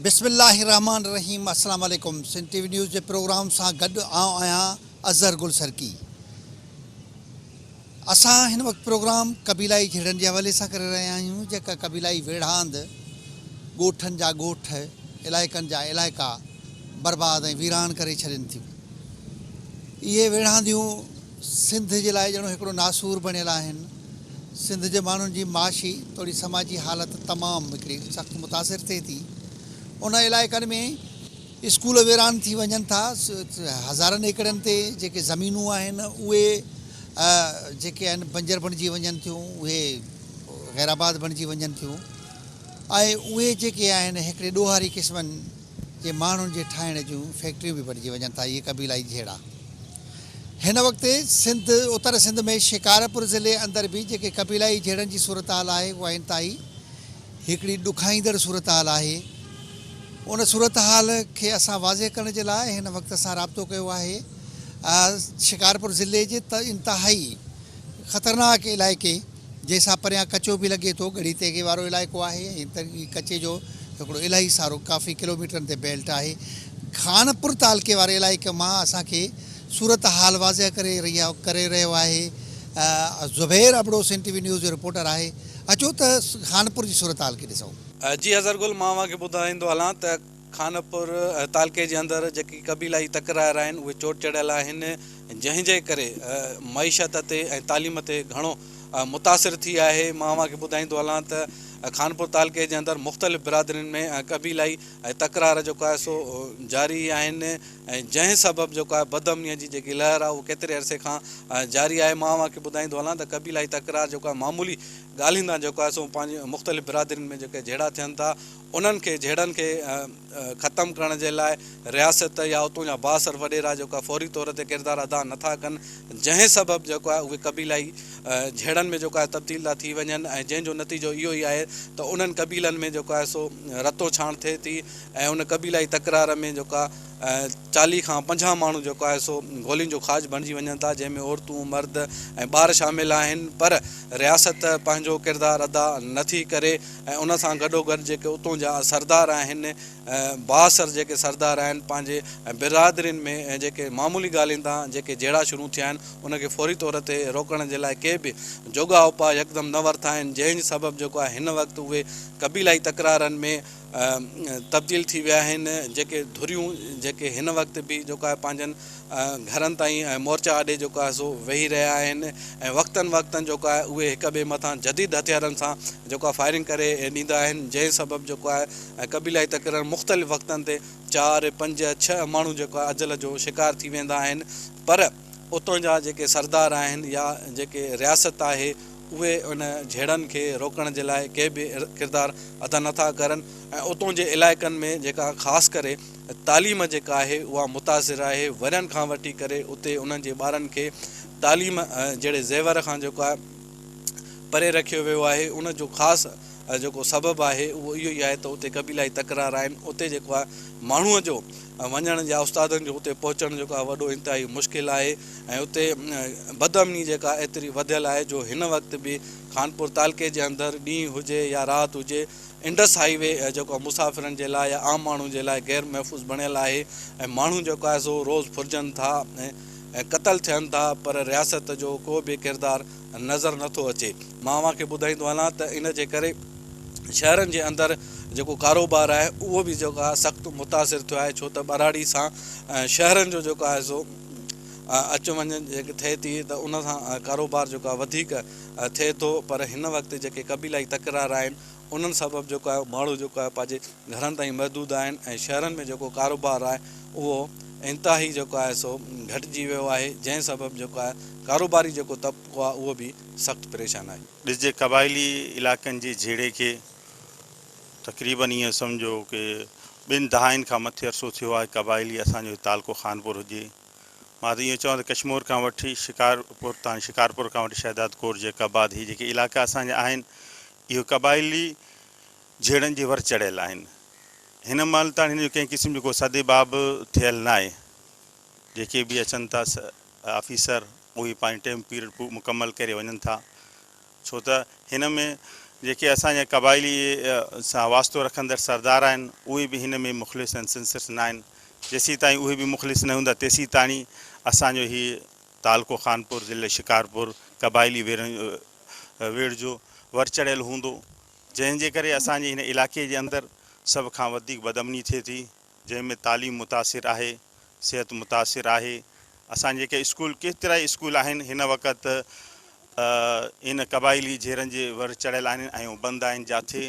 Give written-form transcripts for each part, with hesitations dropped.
बिस्मिल्लाहिर्रहमानिर्रहीम अस्सलाम वालेकुम। सिंध टीवी न्यूज़ के प्रोग्राम सां गॾु आहियां अज़हर गुल सरकी। असां हिन वक़्तु प्रोग्राम क़बीलाई खेड़नि जे हवाले सां करे रहिया आहियूं, जेका क़बीलाई वेढ़ांद ॻोठनि जा ॻोठ, इलाइक़नि जा इलाइक़ा बर्बाद ऐं वीरान करे छॾनि थियूं। इहे वेढ़ांदियूं सिंध जे लाइ ॼणो हिकिड़ो नासूर बणियल आहिनि। सिंध जे माण्हुनि जी माशी थोरी समाजी हालत तमामु हिकिड़ी सख़्तु मुतासिर थिए थी। उन इलाइक़नि में स्कूल वीरान थी वञनि था। हज़ारनि एकड़नि ते जेके ज़मीनूं आहिनि उहे जेके आहिनि बंजर बणिजी वञनि थियूं, उहे गैराबाद बणिजी वञनि थियूं ऐं उहे जेके आहिनि हिकिड़े ॾोहारी क़िस्मनि जे माण्हुनि जे ठाहिण जूं फैक्ट्रियूं बि बणिजी वञनि था। इहे क़बीलाई जहिड़ा हिन वक़्तु सिंध उत्तर सिंध में शिकारपुर ज़िले अंदरि बि जेके क़बीलाई जहिड़नि जी सूरत हाल आहे उहा इंतिहाई हिकिड़ी ॾुखाईंदड़ सूरत हाल आहे। उन सूरत हाल खे असां वाज़े करण जे लाइ हिन वक़्तु असां राब्तो कयो आहे शिकारपुर ज़िले जे इंतिहाई ख़तरनाक इलाइक़े जंहिंसां परियां कचो बि लॻे थो, गड़ी तेगे वारो इलाइक़ो आहे ऐं कचे जो हिकिड़ो इलाही सारो काफ़ी किलोमीटरनि ते बेल्ट आहे। खानपुर तालके वारे इलाइक़े मां असांखे सूरत हाल वाज़े करे रहियो आहे ज़ुबैर अबड़ो। सिंध टीवी न्यूज़ जो रिपोर्टर आहे। अचो त खानपुर जी सूरत हाल खे ॾिसूं। जी अज़हर गुल, मां तव्हांखे ॿुधाईंदो हलां त खानपुर तालके जे अंदरि जेकी क़बीलाई तकरार आहिनि उहे चोट चढ़ियल आहिनि, जंहिंजे करे मईशत ते ऐं तालीम ते घणो मुतासिर थी आहे। मां तव्हांखे ॿुधाईंदो हलां त खानपुर तालके जे अंदरि मुख़्तलिफ़ बिरादरियुनि में क़बीलाई तकरार जेको आहे सो जारी आहिनि ऐं जंहिं सबबु जेको आहे बदअमनीअ जी जेकी लहर आहे उहा केतिरे अरसे खां जारी आहे। मां तव्हांखे ॿुधाईंदो हलां त क़बीलाई तकरार जेको आहे मामूली ॻाल्हियुनि तां जेको आहे सो पंहिंजे मुख़्तलिफ़ बिरादरियुनि में जेके जहिड़ा थियनि था उन्हनि खे जहिड़नि खे ख़तमु करण जे लाइ रियासत या उतां जा बासर वॾेरा जेको आहे फौरी तौर ते किरदारु अदा नथा कनि, जंहिं सबबु जेको आहे उहे क़बीलाई जहिड़नि में जेको आहे तब्दील था थी वञनि ऐं जंहिंजो नतीजो इहो ई आहे त उन्हनि क़बीलनि में जेको आहे सो रतो छाण थिए थी ऐं उन क़बीलाई तकरार में जेको आहे 40 खां 50 माण्हू जेको आहे सो गोलियुनि जो खाज बणिजी वञनि था, जंहिंमें औरतूं मर्द ऐं ॿार शामिलु आहिनि। पर रियासत पंहिंजो किरदारु अदा नथी करे ऐं उन सां गॾोगॾु जेके उतां जा सरदार आहिनि, बासर जेके सरदार आहिनि, पंहिंजे बिरादरियुनि में जेके मामूली ॻाल्हियुनि तां जेके जहिड़ा शुरू थिया आहिनि उनखे फौरी तौर ते रोकण जे लाइ के बि जोगा उपाय यकदमि न वरिता आहिनि, जंहिं सबबु जेको आहे हिन वक़्तु उहे क़बीलाई तकरारनि में तब्दील थी विया आहिनि। जेके धुरियूं जेके हिन वक़्तु बि जेको आहे पंहिंजनि घरनि ताईं मोर्चा आॾे जेको आहे सो वेही रहिया आहिनि ऐं वक़्तनि वक़्तनि जेको आहे उहे हिक ॿिए मथां जदीद हथियारनि सां जेको आहे फायरिंग करे ॾींदा आहिनि, जंहिं सबबु जेको आहे क़बीलाई तकरार मुख़्तलिफ़ वक़्तनि ते 4, 5, 6 माण्हू जेको आहे अजल जो शिकार थी वेंदा आहिनि। पर उतां जा जेके सरदार आहिनि या जेके रियासत आहे उहे उन जहिड़नि खे रोकण जे लाइ के बि किरदारु अदा नथा करनि ऐं उतां जे इलाइक़नि में जेका ख़ासि करे तालीम जेका आहे उहा मुतासिर आहे। वॾनि खां वठी करे उते उन्हनि जे ॿारनि खे तालीम जहिड़े ज़ेवर खां जेको आहे परे रखियो वियो आहे। उन जो ख़ासि जेको सबबु आहे उहो इहो ई आहे त उते क़बीलाई तकरार आहिनि। उते जेको आहे माण्हूअ जो वञण या उस्तादनि जो उते पहुचणु जेको आहे वॾो इंतिहाई मुश्किल आहे ऐं उते बदअमनी जेका एतिरी वधियल आहे जो हिन वक़्तु बि खानपुर तालके जे अंदरि ॾींहुं हुजे या राति हुजे, इंडस हाईवे जेको मुसाफ़िरनि जे लाइ या आम माण्हुनि जे लाइ गैर महफ़ूज़ बणियल आहे ऐं माण्हू जेको आहे सो रोज़ु फुरजनि था ऐं क़तल थियनि था, पर रियासत जो को बि किरदारु नज़र नथो अचे। मां तव्हांखे ॿुधाईंदो हलां त इन जे करे शहरनि जे अंदरि जेको कारोबार आहे उहो बि जेको आहे सख़्तु मुतासिर थियो आहे, छो त ॿराड़ी सां शहरनि जो जेको आहे सो अचु वञु जेके थिए थी त उन सां कारोबार जेको आहे वधीक थिए थो। पर हिन वक़्तु जेके क़बीलाई तकरार आहिनि उन्हनि सबबु जेको आहे माण्हू जेको आहे पंहिंजे घरनि ताईं महदूद आहिनि ऐं शहरनि में जेको कारोबार आहे उहो इंतिहाई जेको आहे सो घटिजी वियो आहे, जंहिं सबबु जेको आहे कारोबारी जेको तबिको आहे उहो बि सख़्तु परेशान आहे। ॾिसजे क़बाइली इलाइक़नि जे झेड़े खे तक़रीबन ईअं सम्झो कि 2 दहाइनि खां मथे अरसो थियो आहे क़बाइली असांजो तालको खानपुर हुजे। मां त इहो चवां त कश्मीर खां वठी शिकारपुर खां वठी शहदाद कोट जे कबाद ही जेके इलाइक़ा असांजा आहिनि इहो क़बाइली झेड़नि जे वर चढ़ियल आहिनि। हिन महिल ताईं हिन जो कंहिं क़िस्म जो को सदेबाब थियल न आहे। जेके बि अचनि था ऑफिसर उहे पंहिंजो टाइम पीरियड मुकमल करे वञनि था, छो त हिन में जेके असांजे क़बाइली सां वास्तो रखंदड़ सरदार आहिनि उहे बि हिन में मुख़लिस आहिनि, सिंसिस न आहिनि। जेसीं ताईं उहे बि मुख़लिस न हूंदा तेसीं ताईं असांजो हीउ तालको खानपुर ज़िले शिकारपुर क़बाइली वेड़ जो वर चढ़ियल हूंदो, जंहिंजे करे असांजे हिन इलाइक़े जे अंदरि सभ खां वधीक बदमनी थिए थी, जंहिंमें तालीम मुतासिर आहे, सिहत मुतासिर आहे। असांजे जेके स्कूल केतिरा ई स्कूल आहिनि हिन वक़्तु इन क़बाइली झेरनि जे वर चढ़ियल आहिनि ऐं बंदि आहिनि, जिथे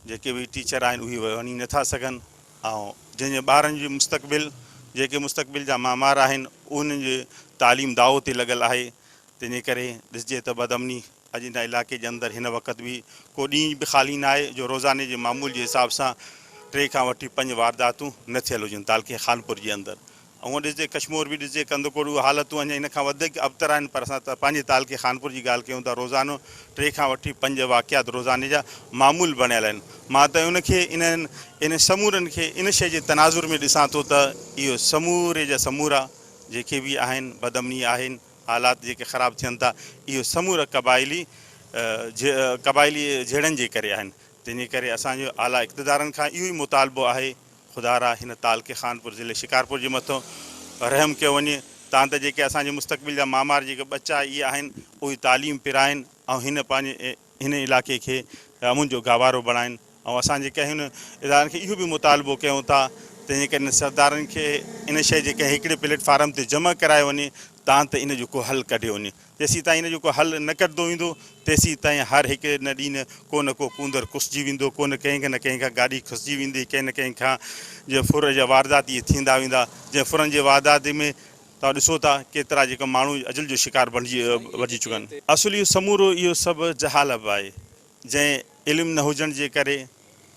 जेके बि टीचर आहिनि उहे वञी नथा सघनि। ऐं जंहिंजे ॿारनि जो मुस्तक़बिल जेके मुस्तक़बिल जा मामार आहिनि उन्हनि जे तालीम दाव ते लॻल आहे। तंहिंजे करे ॾिसिजे त बदमनी अॼु हिन इलाइक़े जे अंदरि हिन वक़्तु बि को ॾींहुं बि ख़ाली न आहे जो रोज़ाने जे मामूल जे हिसाब सां 3 खां वठी 5 वारदातूं न थियल हुजनि तालके खानपुर जे अंदरि। ऐं ॾिसिजे कश्मीर बि ॾिसिजे कंदकोड़ हालतूं अञा हिन खां वधीक अबतर आहिनि, पर असां त पंहिंजे तालके खानपुर जी ॻाल्हि कयूं था, रोज़ानो 3 खां वठी 5 वाक़ियात रोज़ाने जा मामूल बणियल आहिनि। मां त उनखे इन समूरनि खे इन शइ जे तनाज़ुर में ॾिसां थो त इहो समूरे जा समूरा जेके बि आहिनि बदमनी आहिनि, हालात जेके ख़राबु थियनि था, इहो समूरा क़बाइली झेड़नि जे करे आहिनि। तंहिंजे करे असांजो आला इक़्तिदारनि खां इहो ई मुतालबो आहे, ख़ुदारा हिन तालके खानपुर ज़िले शिकारपुर जे मथां रहम कयो वञे, तां त जेके असांजे मुस्तक़बिल जा मामार जेके बच्चा इहे आहिनि उहे तालीम पिराइनि ऐं हिन इलाइक़े खे अमुन जो गवारो बणाइनि। ऐं असां जेके आहिनि इदारनि खे इहो बि मुतालबो कयूं था, तंहिंजे करे सरदारनि खे इन शइ जेके हिकिड़े प्लेटफार्म ते जमा कराए वञे तां त इन जो को हल कढियो वञे। जेसीं ताईं इन जो को हल न कढंदो ईंदो तेसीं ताईं हर हिकु न ॾींहुं को न को कूंदर कुसिजी वेंदो, को न कंहिं न कंहिं खां गाॾी खसिजी वेंदी, कंहिं न कंहिं खां जीअं फुर जा वारदात इहे थींदा वेंदा। जंहिं फुरनि जे वारदात में तव्हां ॾिसो था केतिरा जेका माण्हू अजल जो शिकार बणिजी चुका आहिनि। असुल इहो समूरो इहो सभु जहालत आहे, जंहिं इल्मु न हुजण जे करे,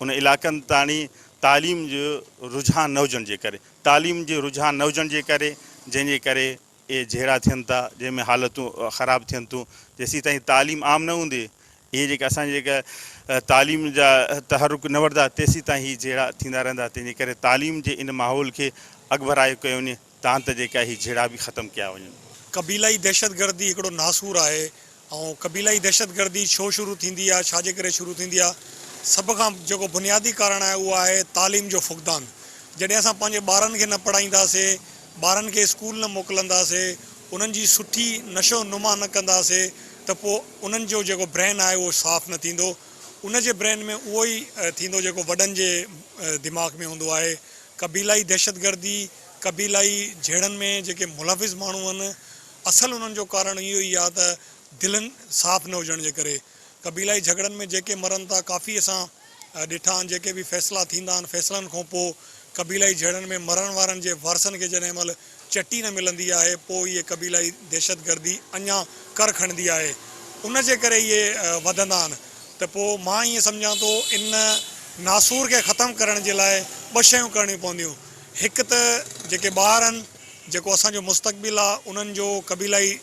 उन इलाइक़नि ताणी तालीम जो रुझान न हुजण जे करे, तालीम जो रुझान न हुजण जे करे जंहिंजे करे इहे जहिड़ा थियनि था, जंहिंमें हालतूं ख़राबु थियनि थियूं। जेसीं ताईं तालीम आम न हूंदी, इहे जेके असांजे जेका तालीम जा तहरुक न वठंदा तेसीं ताईं हीअ जहिड़ा थींदा रहंदा। तंहिंजे करे तालीम जे इन माहौल खे अॻुभराए कयो वञे, तां त जेका हीअ जहिड़ा बि ख़तमु कया वञनि। क़बीलाई दहशतगर्दी हिकिड़ो नासूर आहे, ऐं क़बीलाई दहशतगर्दी छो शुरू थींदी आहे, छाजे करे शुरू थींदी आहे? सभ खां जेको बुनियादी कारण आहे उहो आहे तालीम जो फुक़दान। जॾहिं असां पंहिंजे ॿारनि खे न पढ़ाईंदासीं, ॿारनि खे स्कूल न मोकिलींदासीं, उन्हनि जी सुठी नशो नुमा न कंदासीं त पोइ उन्हनि जो जेको ब्रेन आहे उहो साफ़ु न थींदो। उन जे ब्रेन में उहो ई थींदो जेको वॾनि जे दिमाग़ में हूंदो आहे। क़बीलाई दहशतगर्दी, क़बीलाई झेड़नि में जेके मुलविज़ माण्हू आहिनि, असल उन्हनि जो कारण इहो ई आहे त दिलनि साफ़ु न हुजण जे करे। क़बीलाई झगड़नि में जेके मरनि था, काफ़ी असां ॾिठा आहिनि, जेके बि फ़ैसिला थींदा आहिनि, फ़ैसिलनि खां पोइ क़बीलाई झगड़नि में मरण वारनि जे वारसनि खे जॾहिं महिल चटी न मिलंदी आहे, पोइ इहे क़बीलाई दहशतगर्दी अञा कर खणंदी आहे। उन जे करे इहे वधंदा आहिनि। त पोइ मां ईअं सम्झां थो इन नासूर खे ख़तमु करण जे लाइ 2 शयूं करणियूं पवंदियूं। हिकु त जेके ॿार आहिनि, जेको असांजो मुस्तक़बिल आहे, उन्हनि जो क़बीलाई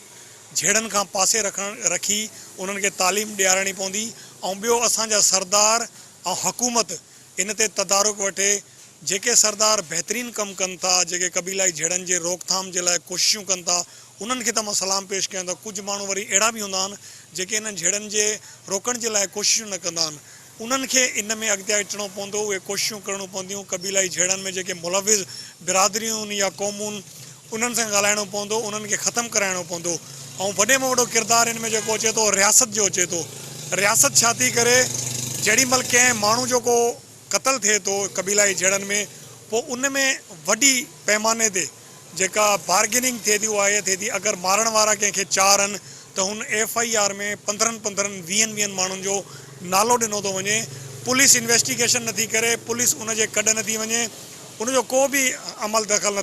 झेड़नि खां पासे रखी उन्हनि खे तालीम ॾियारणी पवंदी। ऐं ॿियो असांजा सरदार ऐं हुकूमत इन ते तदारुक वठे। जेके सरदार बहितरीनु कमु कनि था, जेके क़बीलाई झेड़नि जे रोकथाम जे लाइ कोशिशूं कनि था, उन्हनि खे त मां सलाम पेश कयां थो। कुझु माण्हू वरी अहिड़ा बि हूंदा आहिनि जेके इन्हनि झेड़नि जे रोकण जे लाइ कोशिशूं न कंदा आहिनि। उन्हनि खे इन में अॻिते अचिणो पवंदो, उहे कोशिशूं करणियूं पवंदियूं। क़बीलाई झेड़नि में जेके मुलविज़ बिरादरियूं आहिनि या क़ौमूं आहिनि, उन्हनि सां ॻाल्हाइणो पवंदो, उन्हनि खे ख़तमु कराइणो पवंदो। ऐं वॾे में वॾो किरदारु हिन में जेको अचे थो रियासत जो अचे थो। रियासत छा थी करे, जेॾी महिल कंहिं माण्हू जो को क़तलु थिए थो क़बीलाई झेड़नि में, पोइ उन में वॾी पैमाने ते जेका बार्गेनिंग थिए थी उहा इहा थिए थी। अगरि मारण वारा कंहिंखे 4 आहिनि त हुन FIR में 15-20 माण्हुनि जो नालो ॾिनो थो वञे। पुलिस इन्वेस्टिगेशन नथी करे, पुलिस उन जे कॾ नथी वञे, उनजो को बि अमल दख़ल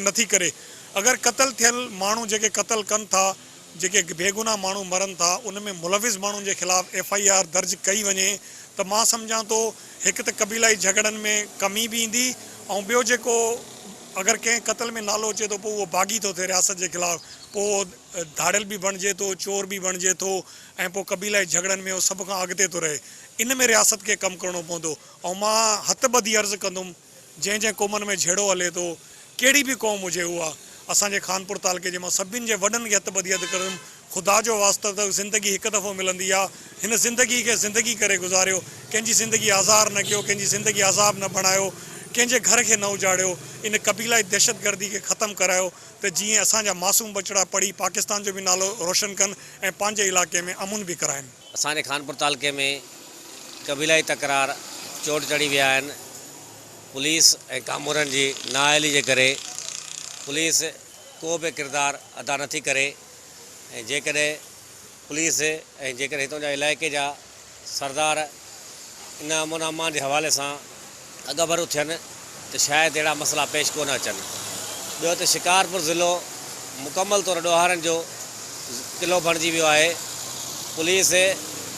नथी करे। अगरि क़तलु थियल माण्हू जेके क़तलु कनि था, जेके बेगुनाह माण्हू मरनि था, उन में मुलविज़ माण्हुनि जे ख़िलाफ़ु FIR दर्ज कई वञे त मां सम्झां थो हिकु त क़बीलाई झगड़नि में कमी बि ईंदी, ऐं ॿियो जेको अगरि कंहिं क़तल में नालो अचे थो पोइ उहो बाग़ी थो थिए रियासत जे ख़िलाफ़ु, पोइ धाड़ियल बि बणिजे थो, चोर बि बणिजे थो, ऐं पोइ क़बीलाई झगड़नि में उहो सभ खां अॻिते थो रहे। इन में रियासत खे कमु करणो पवंदो। ऐं मां हथ ॿधी अर्ज़ु कंदुमि, जंहिं क़ौमनि में झेड़ो हले थो, कहिड़ी बि क़ौम हुजे उहा, असांजे खानपुर तालुके जे मां सभिनि जे वॾनि खे हथ ॿधी हथ करुमि ख़ुदा जो वास्तो त ज़िंदगी हिकु दफ़ो मिलंदी आहे। हिन ज़िंदगी खे ज़िंदगी करे गुज़ारियो, कंहिंजी ज़िंदगी आज़ार न कयो, कंहिंजी ज़िंदगी अज़ाब न बणायो, कंहिंजे घर खे न उजाड़ियो। इन क़बीलाई दहशतगर्दी खे ख़तमु करायो त जीअं असांजा मासूम बचड़ा पढ़ी पाकिस्तान जो बि नालो रोशन कनि ऐं पंहिंजे इलाइक़े में अमुन बि कराइनि। असांजे खानपुर तालुके में क़बीलाई तकरार चोट चढ़ी विया आहिनि। पुलिस ऐं कामोरनि जी नाअहली जे करे पुलिस को बि किरदारु अदा नथी करे ऐं जेकॾहिं पुलिस ऐं जेकॾहिं हितां जा इलाइक़े जा सरदार इन अमन अमान जे हवाले सां अॻभर थियनि त शायदि अहिड़ा मसइला पेश कोन अचनि। ॿियो त शिकारपुर ज़िलो मुकमल तौरु ॾोहारनि जो क़िलो बणिजी वियो आहे। पुलिस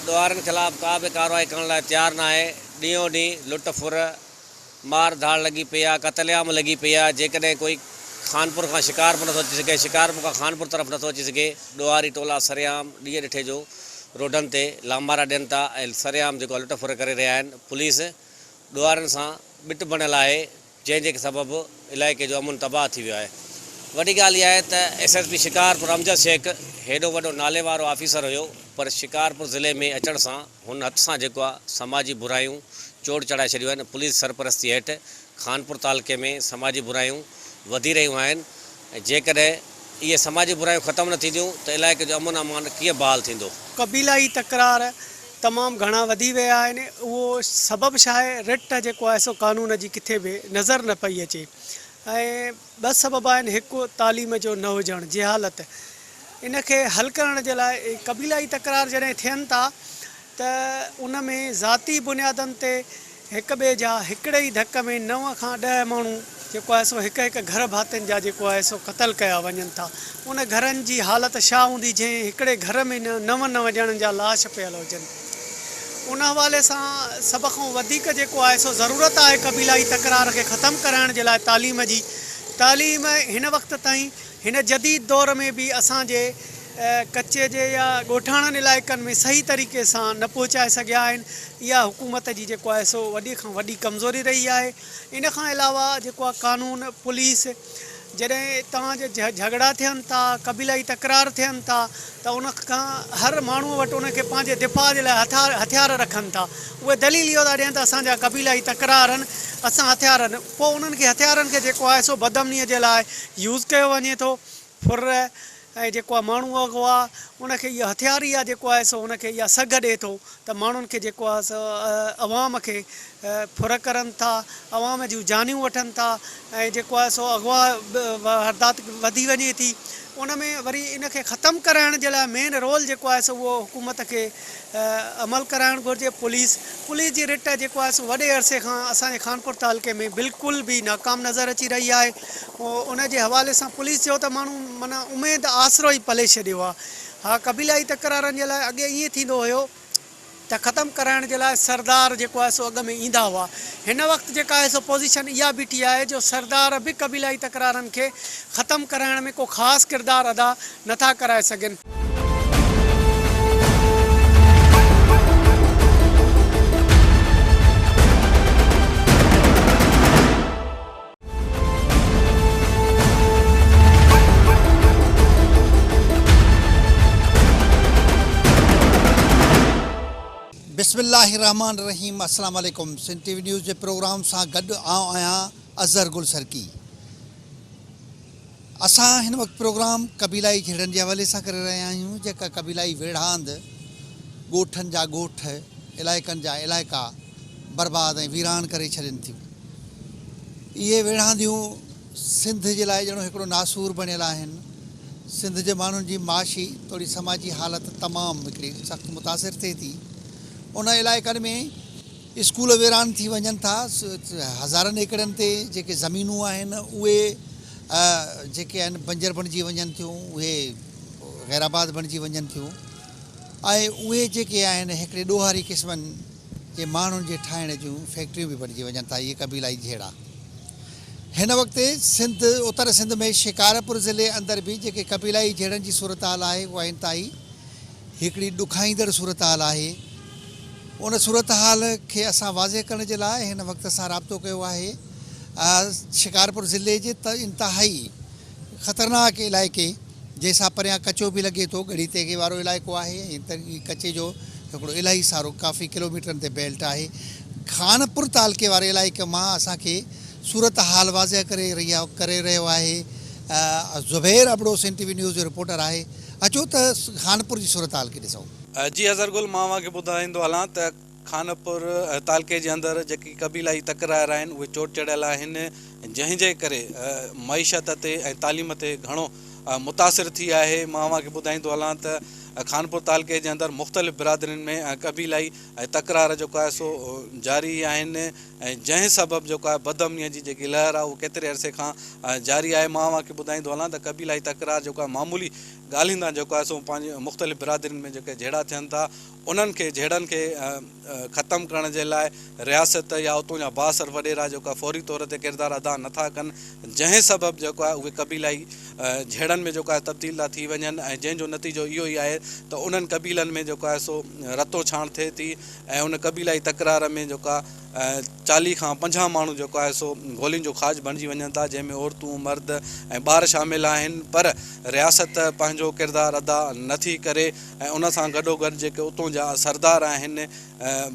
ॾोहारनि ख़िलाफ़ का बि कार्रवाई करण लाइ तयारु न आहे। ॾींहों ॾींहुं लुट फुर मार धाड़ लॻी पई आहे, क़तलेआम लॻी पई आहे। जेकॾहिं कोई खानपुर खां शिकारपुर नथो अची सघे, शिकारपुर खां खानपुर तरफ़ नथो अची सघे, ॾोहारी टोला सरेआम ॾींहं ॾिठे जो रोडनि ते लांबारा ॾियनि था ऐं सरेआम जेको लुट फुर करे रहिया आहिनि। पुलिस ॾोहारनि सां ॿिट बणियल आहे, जंहिंजे सबबु इलाइक़े जो अमुन तबाह थी वियो आहे। वॾी ॻाल्हि इहा आहे त SSP शिकारपुर अमजद शेख हेॾो वॾो नाले वारो ऑफिसर हुयो, पर शिकारपुर ज़िले में अचण सां हुन हथ सां जेको आहे समाजी बुरायूं चोड़ चढ़ाए छॾियूं आहिनि। पुलिस सरपरस्ती हेठि खानपुर तालुके में समाजी बुरायूं वधी रहियूं आहिनि ऐं जेकॾहिं इहे समाजी बुरायूं ख़तमु न थींदियूं त इलाइक़े जो अमुन अमान कीअं बहाल थींदो। क़बीलाई तकरार तमामु घणा वधी विया आहिनि। उहो सबबु छा आहे, रिट जेको आहे सो कानून जी किथे बि नज़र न पई अचे ऐं ॿ सबब आहिनि। हिकु तालीम जो न हुजणु, जहालत। इनखे हल करण जे लाइ क़बीलाई तकरार जॾहिं थियनि था त उन में ज़ाती बुनियादनि ते हिक ॿिए जा हिकिड़े ई धक में 9 खां 10 माण्हू जेको आहे सो हिक हिक घर भातियुनि जा जेको आहे सो क़तल कया वञनि था। उन घरनि जी हालत छा हूंदी जंहिं हिकिड़े घर में 9 ॼणनि जा लाश पियल हुजनि। उन हवाले सां सभ खां वधीक जेको आहे सो ज़रूरत आहे क़बीलाई तकरार खे ख़तमु कराइण जे लाइ तालीम जी। तालीम हिन वक़्त ताईं हिन जदीद दौर में बि असांजे कच्चे जे या ॻोठाणनि इलाइक़नि में सही तरीक़े सां न पहुचाए सघिया आहिनि। इहा हुकूमत जी जेको आहे सो वॾी खां वॾी कमज़ोरी रही आहे। इन खां अलावा जेको आहे कानून पुलिस जॾहिं तव्हांजे झगड़ा थियनि था, क़बीलाई तकरार थियनि था त उन खां हर माण्हूअ वटि उनखे पंहिंजे दिफ़ा जे लाइ हथियार रखनि था। उहे दलील इहो था ॾियनि त असांजा क़बीलाई तकरार आहिनि, असां हथियार आहिनि। पोइ उन्हनि खे हथियारनि खे जेको आहे सो बदमनीअ जे लाइ यूज़ कयो वञे थो। फुर ऐं जेको आहे माण्हू अॻु आहे उनखे इहो हथियार ई आहे जेको आहे सो उनखे इहा सघ ॾिए थो त माण्हुनि खे जेको आहे सो अवाम खे फुर करनि था, अवाम जूं जानियूं वठनि था ऐं जेको आहे सो अगवा वारदात वधी वञे थी। उन में वरी इनखे ख़तमु कराइण जे लाइ मेन रोल जेको आहे सो उहो हुकूमत खे अमल कराइणु घुरिजे। पुलिस जी रिट जेको आहे सो वॾे अरसे खां असांजे खानपुर तालुके में बिल्कुलु बि नाकाम नज़र अची रही आहे। उन जे हवाले सां पुलिस जो त माण्हू माना उमेदु आसरो ई पले छॾियो आहे। हा, क़बीलाई तकरारनि जे लाइ अॻे ईअं थींदो हुयो त ख़तमु कराइण जे लाइ सरदार जेको आहे सो अॻ में ईंदा हुआ। हिन वक़्तु जेका आहे सो पोज़ीशन इहा बीठी आहे जो सरदार बि क़बीलाई तकरारनि खे ख़तमु कराइण में को ख़ासि किरदारु अदा नथा कराए सघनि। बिस्मिल्लाहिर्रहमानिर्रहीम। अस्सलाम वालेकुम। सिंध TV न्यूज़ जे प्रोग्राम सां गॾु आहियां अज़हर गुल सरकी। असां हिन वक़्तु प्रोग्राम क़बीलाई खेड़नि जे हवाले सां करे रहिया आहियूं, जेका क़बीलाई वेढ़ांद ॻोठनि जा ॻोठ, इलाइक़नि जा इलाइक़ा बर्बाद ऐं वीरान करे छॾनि थियूं। इहे वेढ़ांदियूं सिंध जे लाइ ॼणो हिकिड़ो नासूर बणियल आहिनि। सिंध जे माण्हुनि जी माशी थोरी समाजी हालत तमामु हिकिड़ी सख़्तु मुतासिर थिए थी। उन इलाइक़नि में स्कूल वीरान थी वञनि था। हज़ारनि एकड़नि ते जेके ज़मीनूं आहिनि उहे जेके आहिनि बंजर बणिजी वञनि थियूं, उहे गैराबाद बणिजी वञनि थियूं ऐं उहे जेके आहिनि हिकिड़े ॾोहारी क़िस्मनि जे माण्हुनि जे ठाहिण जूं फैक्ट्रियूं बि बणिजी वञनि था। इहे क़बीलाई जहिड़ा हिन वक़्तु सिंध उत्तर सिंध में शिकारपुर ज़िले अंदरि बि जेके क़बीलाई जहिड़नि जी सूरत हाल आहे उहा इंतिहाई हिकिड़ी ॾुखाईंदड़ सूरत हाल आहे। उन सूरत हाल खे असां वाज़े करण जे लाइ हिन वक़्तु असां राब्तो कयो आहे शिकारपुर ज़िले जे इंतिहाई ख़तरनाक इलाइक़े जंहिंसां परियां कचो बि लॻे थो, गड़ी तेगे वारो इलाइक़ो आहे ऐं कचे जो हिकिड़ो इलाही सारो काफ़ी किलोमीटरनि ते बेल्ट आहे। खानपुर तालके वारे इलाइक़े मां असांखे सूरत हाल वाज़िह करे रहियो आहे ज़ुबैर अबड़ो NTV न्यूज़ जो रिपोर्टर आहे। अचो त खानपुर जी सूरत हाल खे ॾिसूं। जी अज़रगुल, मां तव्हांखे ॿुधाईंदो हलां त खानपुर तालके जे अंदरि जेकी क़बीलाई तकरार आहिनि उहे चोट चढ़ियल आहिनि, जंहिंजे करे मईशत ते ऐं तालीम ते घणो मुतासिर थी आहे। मां तव्हांखे ॿुधाईंदो हलां त खानपुर तालके जे अंदरि मुख़्तलिफ़ बिरादरियुनि में क़बीलाई तकरार जेको आहे सो जारी आहिनि ऐं जंहिं सबबु जेको आहे बदअमनीअ जी जेकी लहर आहे उहो केतिरे अरसे खां जारी आहे। मां तव्हांखे ॿुधाईंदो हलां त क़बीलाई तकरार जेको आहे मामूली ॻाल्हियुनि तां जेको आहे सो पंहिंजे मुख़्तलिफ़ बिरादरियुनि में जेके झेड़ा थियनि था उन्हनि खे झेड़नि खे ख़तमु करण जे लाइ रियासत या उतां जा बासर वॾेरा जेको आहे फौरी तौर ते किरदारु अदा नथा कनि, जंहिं सबबु जेको आहे उहे क़बीलाई झेड़नि में जेको आहे तब्दील था थी वञनि ऐं जंहिंजो नतीजो इहो ई आहे त उन्हनि क़बीलनि में जेको आहे सो रतो छाण थिए थी ऐं उन क़बीलाई तकरार में जेको आहे 40 खां 50 माण्हू जेको आहे सो गोलियुनि जो खाज बणिजी वञनि था, जंहिंमें औरतूं मर्द ऐं ॿार शामिल आहिनि। पर रियासत पंहिंजो किरदारु अदा नथी करे ऐं उन सां गॾोगॾु जेके उतां जा सरदार आहिनि,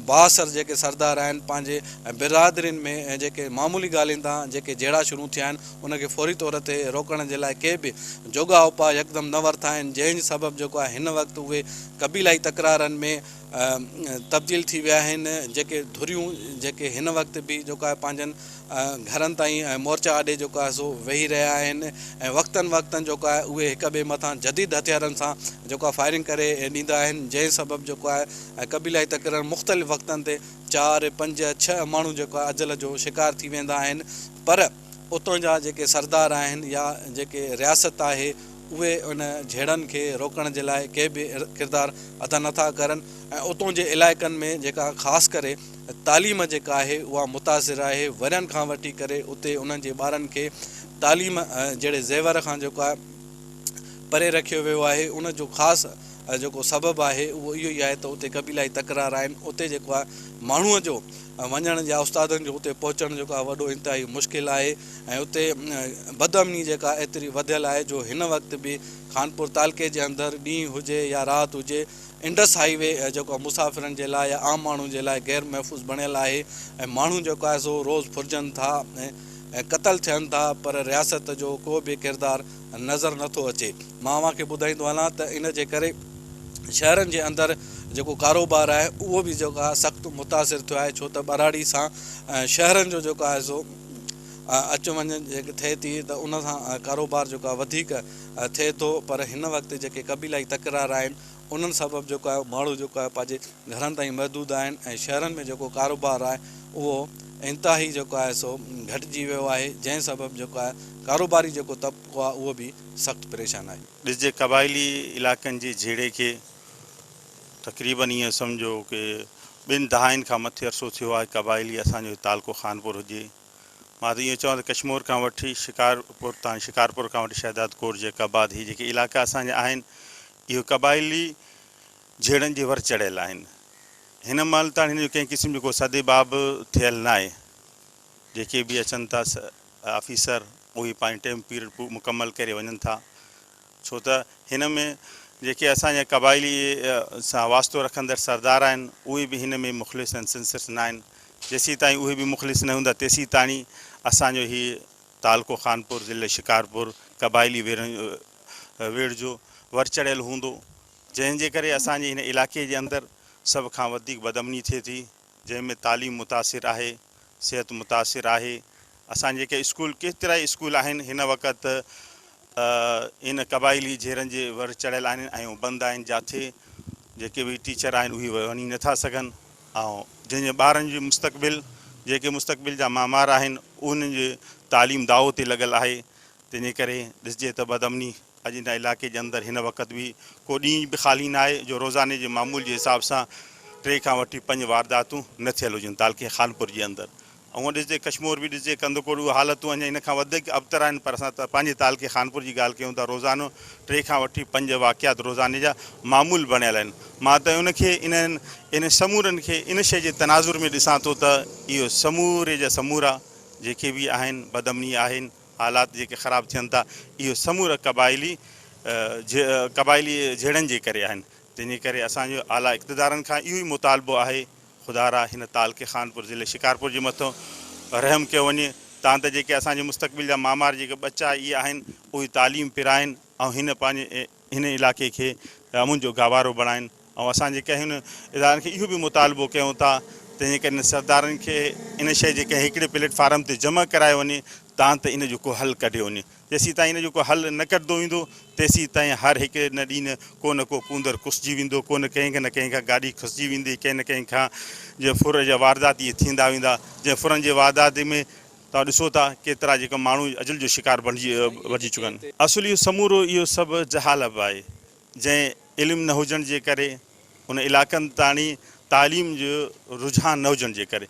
बासर जेके सरदार आहिनि, पंहिंजे बिरादरियुनि में जेके मामूली ॻाल्हियुनि तां जेके झेड़ा शुरू थिया आहिनि उनखे फौरी तौर ते रोकण जे लाइ के बि जोगा उपाय यकदमि न वरिता आहिनि, जंहिं सबबु जेको आहे हिन वक़्तु उहे क़बीलाई तकरारनि में तब्दील थी विया आहिनि। जेके धुरियूं जेके हिन वक़्तु बि जेको आहे पंहिंजनि घरनि ताईं मोर्चा आॾे जेको आहे सो वेही रहिया आहिनि ऐं वक़्तनि जेको आहे उहे हिक ॿिए मथां जदीद हथियारनि सां जेको आहे फायरिंग करे ॾींदा आहिनि, जंहिं सबबु जेको आहे क़बीलाई तकरार मुख़्तलिफ़ वक़्तनि ते 4, 5, 6 माण्हू जेको आहे अजल जो शिकार थी वेंदा आहिनि। पर उतां जा जेके सरदार आहिनि या जेके रियासत आहे उहे उन झेड़नि खे रोकण जे लाइ के बि किरदारु अदा नथा करनि ऐं उतां जे इलाइक़नि में जेका ख़ासि करे तालीम जेका आहे उहा मुतासिर आहे। वॾनि खां वठी करे उते उन्हनि जे ॿारनि खे तालीम जहिड़े ज़ेवर खां जेको आहे परे रखियो वियो आहे। उन जो ख़ासि जेको सबबु आहे उहो इहो ई आहे त उते क़बीलाई तकरार आहिनि, उते जेको आहे माण्हूअ जो वञण या उस्तादनि जो उते पहुचणु जेको आहे वॾो इंतिहाई मुश्किल आहे ऐं उते बदअमनी जेका एतिरी वधियल आहे जो हिन वक़्तु बि खानपुर तालके जे अंदरि ॾींहुं हुजे या राति हुजे, इंडस हाईवे जेको मुसाफ़िरनि जे लाइ या आम माण्हुनि जे लाइ गैर महफ़ूज़ बणियल आहे ऐं माण्हू जेको आहे सो रोज़ु फुरजनि था ऐं क़तल थियनि था, पर रियासत जो को बि किरदारु नज़र नथो अचे। मां तव्हांखे ॿुधाईंदो हलां त इन जे करे शहरनि जे अंदरि जेको कारोबार आहे उहो बि जेको आहे सख़्तु मुतासिर थियो आहे, छो त ॿराड़ी सां शहरनि जो जेको आहे सो अचु वञु जेके थिए थी त उन सां कारोबार जेको आहे वधीक थिए थो। पर हिन वक़्तु जेके क़बीलाई तकरार आहिनि उन्हनि सबबु जेको आहे माण्हू जेको आहे पंहिंजे घरनि ताईं महदूद आहिनि ऐं शहरनि में जेको कारोबार आहे उहो इंतिहाई जेको आहे सो घटिजी वियो आहे, जंहिं सबबु जेको आहे कारोबारी जेको तबिको आहे उहो बि सख़्तु परेशान आहे। ॾिसजे क़बाइली इलाइक़नि जे झेड़े खे तक़रीबन ईअं सम्झो कि 2 दहाइनि खां मथे अरसो थियो आहे क़बाइली असांजो तालको खानपुर हुजे। मां त इहो चवां त कश्मीर खां वठी शिकारपुर खां वठी शहदाद कोट जे कबाद ही जेके इलाइक़ा असांजा आहिनि इहो क़बाइली झेड़नि जे वर चढ़ियल आहिनि। हिन महिल ताईं हिन जो कंहिं क़िस्म जो को सदेबाब थियल न आहे। जेके बि अचनि था ऑफिसर उहे पंहिंजो टाइम पीरियड मुकमल करे वञनि था, छो त हिन में जेके असांजा क़बाइली सां वास्तो रखंदड़ सरदार आहिनि उहे बि हिन में मुख़लिस आहिनि, सिंसियर्स न आहिनि। जेसीं ताईं उहे बि मुख़लिस न हूंदा तेसीं ताईं असांजो हीउ तालको खानपुर ज़िले शिकारपुर क़बाइली वेड़ जो वर चढ़ियल हूंदो, जंहिंजे करे असांजे हिन इलाइक़े जे अंदरि सभ खां वधीक बदअमनी थिए थी, जंहिंमें तालीम मुतासिर आहे, सिहत मुतासिर आहे। असांजे जेके स्कूल केतिरा ई स्कूल आहिनि हिन वक़्तु इन क़बाइली झेड़नि जे वर चढ़ियल आहिनि ऐं बंदि आहिनि, जिथे जेके बि टीचर आहिनि उहे वञी नथा सघनि ऐं जंहिंजे ॿारनि जो जेके मुस्तक़बिल जा मामार आहिनि उन्हनि जे तालीम दाव ते लॻल आहे। तंहिंजे करे ॾिसजे त बदअमनी अॼु हिन इलाइक़े जे अंदरि हिन वक़्तु बि को ॾींहुं बि ख़ाली न आहे जो रोज़ाने जे मामूल जे हिसाब सां 3 खां वठी 5 वारदातूं न थियल हुजनि तालके खानपुर जे अंदरि। ऐं ॾिसजे कश्मीर बि ॾिसजे कंदकोड़ उहे हालतूं अञा इन खां वधीक अबतर आहिनि, पर असां त पंहिंजे तालके खानपुर जी ॻाल्हि कयूं था, रोज़ानो 3 खां वठी 5 वाक़ियात रोज़ाने जा मामूल बणियल आहिनि। मां त उनखे इन समूरनि खे इन शइ जे तनाज़ुर में ॾिसां थो त इहो समूरे जा समूरा जेके बि आहिनि बदअमनी आहिनि हालात जेके ख़राब थियनि था इहो समूरा कबाइली झेड़नि जे करे आहिनि। तंहिंजे करे असांजो आला इक़्तिदारनि खां इहो ई मुतालबो आहे ख़ुदारा हिन तालके खानपुर ज़िले शिकारपुर जे मथां रहम कयो वञे तां त जेके असांजे मुस्तक़बिल जा मामार जेके बच्चा इहे आहिनि उहे तालीम पिराइनि ऐं हिन पंहिंजे हिन इलाइक़े खे अमुन जो गवारो बणाइनि। ऐं असां जेके हिन इदारनि खे इहो बि मुतालबो कयूं था तंहिंजे करे इन सरदारनि खे इन शइ जेके हिकिड़े प्लेटफार्म ते जमा करायो वञे तां त इन जो को हल कढियो वञे। जेसीं ताईं इन जो को हल न कढंदो ईंदो तेसीं ताईं हर हिकु न ॾींहुं को न को कूंदर कुसिजी वेंदो, को न कंहिं खां गाॾी खसिजी वेंदी, कंहिं न कंहिं खां जीअं फुर जा वारदात इहे थींदा वेंदा। जंहिं फुरनि जे वारदात में तव्हां ॾिसो था केतिरा जेका माण्हू अजल जो शिकार बणिजी चुका आहिनि। असुल इहो समूरो इहो सभु जहालत आहे जंहिं इल्मु न हुजण जे करे उन इलाइक़नि ताणी तालीम जो रुझान न हुजण जे करे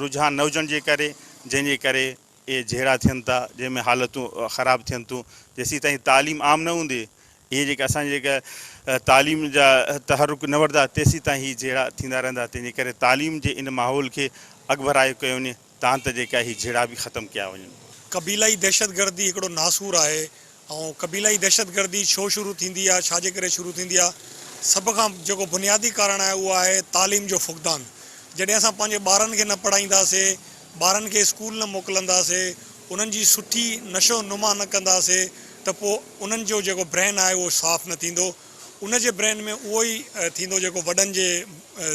रुझान न हुजण जे करे जंहिंजे करे इहे जहिड़ा थियनि था जंहिंमें हालतूं ख़राबु थियनि थियूं। जेसीं ताईं तालीम आम न हूंदी इहे जेके असांजे जेका तालीम जा तहरुक न वठंदा तेसीं ताईं हीअ जहिड़ा थींदा रहंदा। तंहिंजे करे तालीम जे इन माहौल खे अॻुभराए कयो वञे तां त जेका हीअ जहिड़ा बि ख़तमु कया वञनि। कबीलाई दहशतगर्दी हिकिड़ो नासूर आहे ऐं कबीलाई दहशतगर्दी छो शुरू थींदी आहे, छाजे करे शुरू थींदी आहे, सभ खां जेको बुनियादी कारण आहे उहो आहे तालीम जो फुक़दान। जॾहिं असां पंहिंजे ॿारनि खे न पढ़ाईंदासीं, ॿारनि खे स्कूल न मोकिलींदासीं, उन्हनि जी सुठी नशो नुमा न कंदासीं त पोइ उन्हनि जो जेको ब्रेन आहे उहो साफ़ु न थींदो। उन जे ब्रेन में उहो ई थींदो जेको वॾनि जे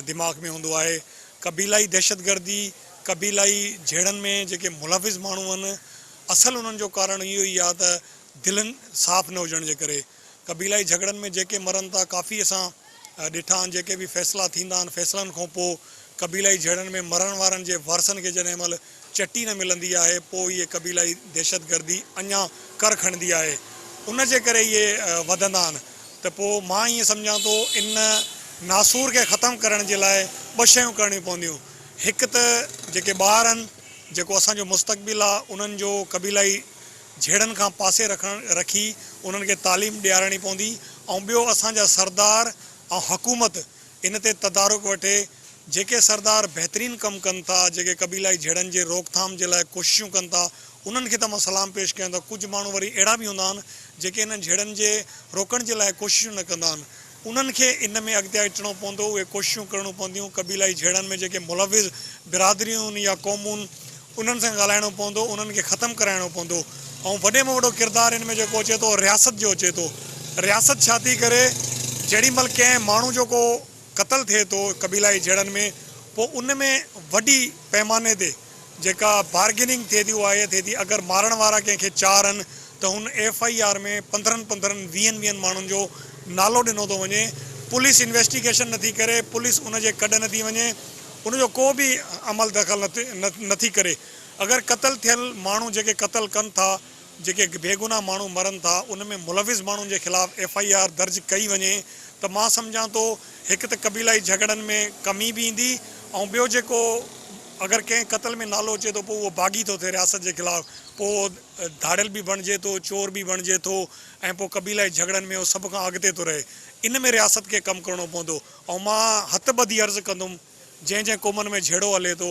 दिमाग़ में हूंदो आहे। कबीलाई दहशतगर्दी, कबीलाई झेड़नि में जेके मुलविज़ माण्हू आहिनि असुलु उन्हनि जो कारण इहो ई आहे त दिलनि साफ़ु न हुजण जे करे। कबीलाई झगड़नि में जेके मरनि था काफ़ी असां ॾिठा आहिनि, जेके बि फ़ैसिला थींदा आहिनि फ़ैसिलनि खां पोइ कबीलाई झगड़नि में मरण वारनि जे वारसनि खे जॾहिं महिल चटी न मिलंदी आहे पोइ इहे कबीलाई दहशतगर्दी अञा कर खणंदी आहे। उन जे करे इहे वधंदा आहिनि। त पोइ मां ईअं सम्झां थो इन नासूर खे ख़तमु करण जे लाइ ॿ शयूं करणियूं पवंदियूं। हिकु त जेके ॿार आहिनि जेको असांजो मुस्तक़बिल आहे उन्हनि जो कबीलाई झेड़नि खां पासे रखी उन्हनि खे तालीम ॾियारणी पवंदी। ऐं ॿियो असांजा सरदार ऐं हुकूमत इन ते तदारुक वठे। जेके सरदार बहितरीनु कमु कनि था, जेके कबीलाई झेड़नि जे रोकथाम जे लाइ कोशिशूं कनि था उन्हनि खे त मां सलाम पेश कयां थो। कुझु माण्हू वरी अहिड़ा बि हूंदा आहिनि जेके इन्हनि झेड़नि जे रोकण जे लाइ कोशिशूं न कंदा आहिनि। उन्हनि खे इन में अॻिते अचिणो पवंदो, उहे कोशिशूं करणियूं पवंदियूं। कबीलाई झेड़नि में जेके मुलविज़ बिरादरियूं आहिनि या क़ौमूं उन्हनि सां ॻाल्हाइणो पवंदो, उन्हनि खे ख़तमु कराइणो पवंदो। ऐं वॾे में वॾो किरदारु हिन में जेको अचे थो रियासत जो अचे थो। रियासत छा थी करे, जेॾी महिल कंहिं माण्हू जो को क़तलु थिए थो कबीलाई झेड़नि में पोइ उन में वॾी पैमाने ते जेका बार्गेनिंग थिए थी उहा इहा थिए थी। अगरि मारण वारा कंहिंखे 4 आहिनि त हुन FIR में 15 20 माण्हुनि जो नालो ॾिनो थो वञे। पुलिस इन्वेस्टिगेशन नथी करे, पुलिस उनजे कॾ नथी वञे, उनजो को बि अमल दख़ल नथी करे। अगरि क़तल थियल माण्हू जेके क़तल कनि था, जेके बेगुनाह माण्हू मरनि था, उन में मुलविज़ माण्हुनि जे ख़िलाफ़ु FIR दर्ज कई वञे त मां सम्झां थो हिकु त कबीलाई झगड़नि में कमी बि ईंदी ऐं ॿियो जेको अगरि कंहिं क़तल में नालो अचे थो पोइ उहो बाग़ी थो थिए रियासत जे ख़िलाफ़ु, पोइ धाड़ियल बि बणिजे थो, चोर बि बणिजे थो ऐं पोइ कबीलाई झगड़नि में उहो सभ खां अॻिते थो रहे। इन में रियासत खे कमु करणो पवंदो। ऐं मां हथ ॿधी अर्ज़ु कंदुमि जंहिं क़ौमनि में झेड़ो हले थो,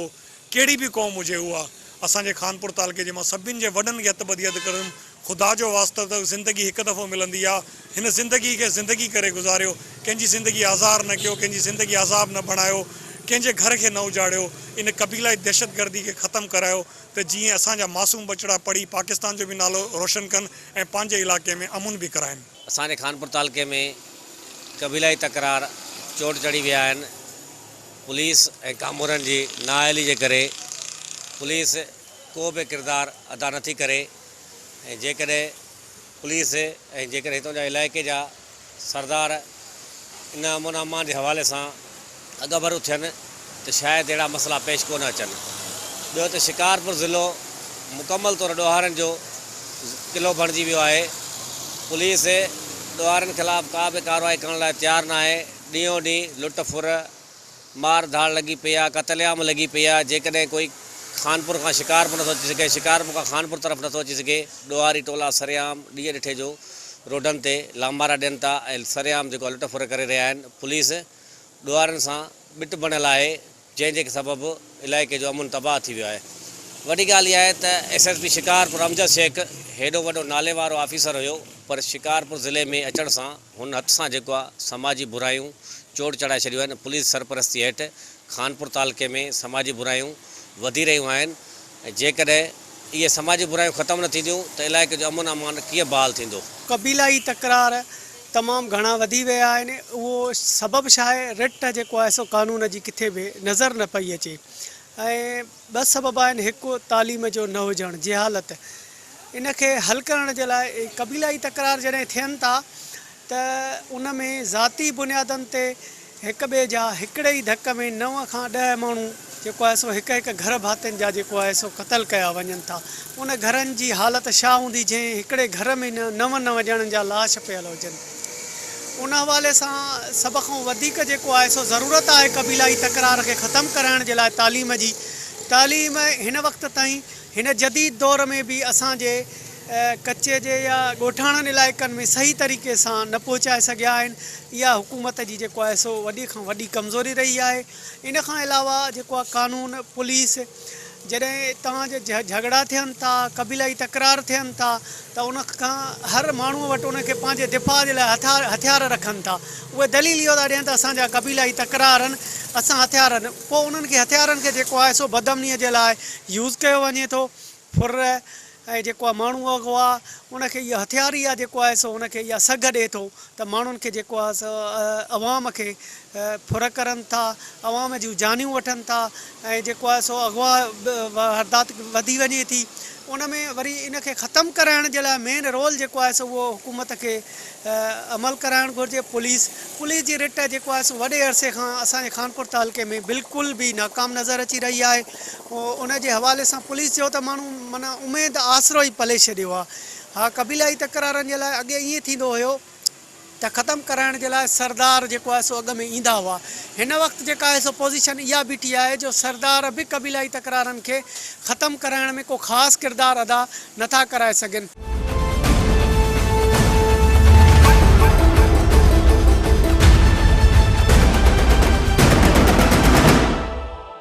कहिड़ी बि क़ौम हुजे उहा, असांजे खानपुर तालुके जे मां सभिनि जे वॾनि खे हथ ॿधी अर्ज़ु कंदुमि ख़ुदा जो वास्तो त ज़िंदगी हिकु दफ़ो मिलंदी आहे। हिन ज़िंदगी खे ज़िंदगी करे गुज़ारियो, कंहिंजी ज़िंदगी आज़ार न कयो, कंहिंजी ज़िंदगी अज़ाब न बणायो, कंहिंजे घर खे न उजाड़ियो। इन कबीलाई दहशतगर्दी खे ख़तमु करायो त जीअं असांजा मासूम बचड़ा पढ़ी पाकिस्तान जो बि नालो रोशन कनि ऐं पंहिंजे इलाइक़े में अमुन बि कराइनि। असांजे खानपुर तालुके में कबीलाई तकरार चोट चढ़ी विया आहिनि। पुलिस ऐं कामोरनि जी नाअहली जे करे पुलिस को बि किरदारु अदा नथी करे। ऐं जेकॾहिं पुलिस ऐं जेकॾहिं हितां जा इलाइक़े जा सरदार इन अमन अमान जे हवाले सां अॻभर थियनि त शायदि अहिड़ा मसइला पेश कोन अचनि। ॿियो त शिकारपुर ज़िलो मुकमल तौरु ॾोहारनि जो क़िलो बणिजी वियो आहे। पुलिस ॾोहारनि ख़िलाफ़ु का बि कार्रवाई करण लाइ तयारु न आहे। ॾींहों ॾींहुं लुट फुर मार धाड़ लॻी पई आहे, क़तलेआम लॻी पई आहे। जेकॾहिं कोई खानपुर खां शिकारपुर नथो अची सघे, शिकारपुर खां खानपुर तरफ़ नथो अची सघे, ॾोहारी टोला सरेआम ॾींहं ॾिठे जो रोडनि ते लांबारा ॾियनि था ऐं सरेआम जेको लुट फुर करे रहिया आहिनि। पुलिस ॾोहारनि सां ॿिट बणियल आहे जंहिंजे सबबु इलाइक़े जो अमुन तबाह थी वियो आहे। वॾी ॻाल्हि इहा आहे त SSP शिकारपुर अमजद शेख हेॾो वॾो नाले वारो ऑफिसर हुयो, पर शिकारपुर ज़िले में अचण सां हुन हथ सां जेको आहे समाजी बुरायूं चोट चढ़ाए छॾियूं आहिनि। पुलिस सरपरस्ती हेठि खानपुर तालुके में समाजी बुरायूं वधी रहियूं आहिनि ऐं जेकॾहिं इहे समाजी बुरायूं ख़तमु न थींदियूं त इलाइक़े जो अमन अमान कीअं बहाल थींदो। क़बीलाई तकरार तमामु घणा वधी विया आहिनि। उहो सबबु छा आहे, रिट जेको आहे सो कानून जी किथे बि नज़र न पई अचे ऐं ॿ सबब आहिनि। हिकु तालीम जो न हुजणु, जहालत। इनखे हल करण जे लाइ क़बीलाई तकरार जॾहिं थियनि था त उन में ज़ाती बुनियादनि ते हिक ॿिए जा हिकिड़े ई धक में 9 खां 10 माण्हू जेको आहे सो हिक हिक घर भातियुनि जा जेको आहे सो क़तल कया वञनि था। उन घरनि जी हालत छा हूंदी जंहिं हिकिड़े घर में 9 ॼणनि जा लाश पियल हुजनि। उन हवाले सां सभ खां वधीक जेको आहे सो ज़रूरत आहे क़बीलाई तकरार खे ख़तमु कराइण जे लाइ तालीम जी। तालीम हिन वक़्त ताईं हिन जदीद दौर में बि असांजे कच्चे जे या ॻोठाणनि इलाइक़नि में सही तरीक़े सां न पहुचाए सघिया आहिनि। इहा हुकूमत जी जेको आहे सो वॾी खां वॾी कमज़ोरी रही आहे। इन खां अलावा जेको आहे कानून पुलिस जॾहिं तव्हांजे झगड़ा थियनि था, क़बीलाई तकरार थियनि था त उन खां हर माण्हूअ वटि उनखे पंहिंजे दिफ़ा जे लाइ हथियार रखनि था। उहे दलील इहो था ॾियनि त असांजा क़बीलाई तकरार आहिनि, असां हथियार आहिनि। पोइ उन्हनि खे हथियारनि खे जेको आहे सो बदमनीअ जे लाइ यूज़ कयो वञे थो। फुर ऐं जेको आहे माण्हू अॻु आहे उनखे इहा हथियार ई आहे जेको आहे सो उनखे इहा सघ ॾिए थो त माण्हुनि खे जेको आहे सो अवाम खे फुर करनि था, अवाम जूं जानियूं वठनि था ऐं जेको आहे सो अगवा वारदात वधी वञे थी। उन में वरी इनखे ख़तमु कराइण जे लाइ मेन रोल जेको आहे सो उहो हुकूमत खे अमल कराइणु घुरिजे। पुलिस जी रिट जेको आहे सो वॾे अरसे खां असांजे खानपुर तालुके में बिल्कुलु बि नाकाम नज़र अची रही आहे। उन जे हवाले सां पुलिस जो त माण्हू माना उमेदु आसरो ई पले छॾियो आहे। हा, क़बीलाई तकरारनि जे लाइ अॻे ईअं थींदो हुयो त ख़तमु कराइण जे लाइ सरदार जेको आहे सो अॻ में ईंदा हुआ। हिन वक़्तु जेका आहे सो पोज़ीशन इहा बीठी आहे जो सरदार बि क़बीलाई तकरारनि खे ख़तमु कराइण में को ख़ासि किरदारु अदा नथा कराए सघनि।